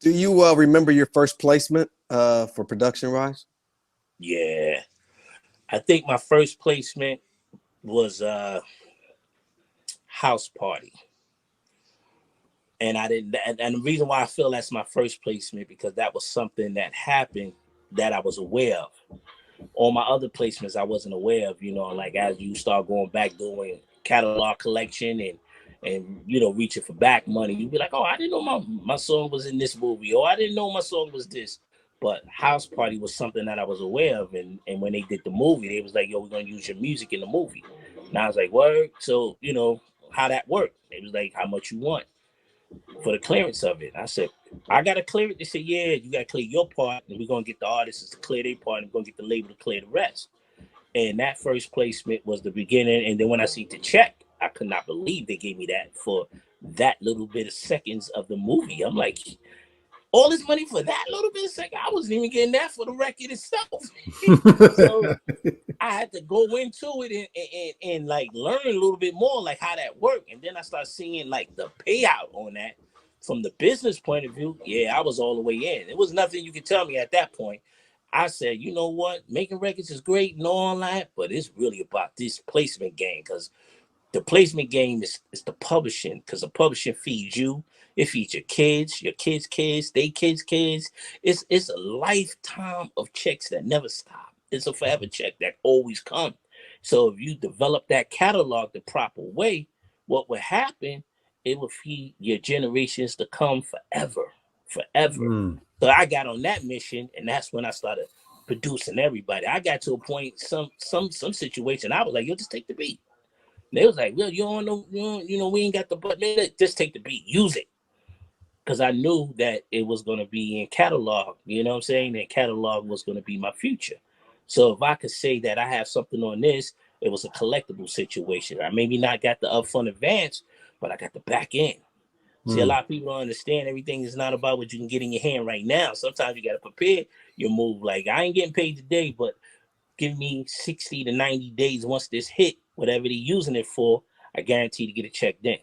Do you remember your first placement for Production Rise? Yeah, I think my first placement was House Party, and I didn't. And the reason why I feel that's my first placement because that was something that happened that I was aware of. All my other placements I wasn't aware of. Like as you start going back doing catalog collection and reaching for back money, you'd be like, oh, I didn't know my song was in this movie, or I didn't know my song was this. But House Party was something that I was aware of, and when they did the movie, they was like, yo, we're gonna use your music in the movie. And I was like, word. So how that worked. It was like, how much you want for the clearance of it. I said, I gotta clear it. They said, yeah, you gotta clear your part, and we're gonna get the artists to clear their part, and we're gonna get the label to clear the rest. And that first placement was the beginning. And then when I see the check, I could not believe they gave me that for that little bit of seconds of the movie. I'm like, all this money for that little bit of second? I wasn't even getting that for the record itself. So I had to go into it and like learn a little bit more like how that worked. And then I started seeing like the payout on that from the business point of view. Yeah, I was all the way in. It was nothing you could tell me at that point. I said, you know what, making records is great and all that, but it's really about this placement game because the placement game is the publishing because the publishing feeds you. It feeds your kids' kids, they kids' kids. It's a lifetime of checks that never stop. It's a forever check that always comes. So if you develop that catalog the proper way, what would happen? It will feed your generations to come forever, forever. Mm. So I got on that mission, and that's when I started producing everybody. I got to a point, some situation, I was like, yo, just take the beat. They was like, well, you don't know, we ain't got the button. Just take the beat, use it. Because I knew that it was going to be in catalog, you know what I'm saying? And catalog was going to be my future. So if I could say that I have something on this, it was a collectible situation. I maybe not got the upfront advance, but I got the back end. See, a lot of people don't understand everything is not about what you can get in your hand right now. Sometimes you got to prepare your move. Like, I ain't getting paid today, but give me 60 to 90 days once this hit, whatever they're using it for, I guarantee to get a check then.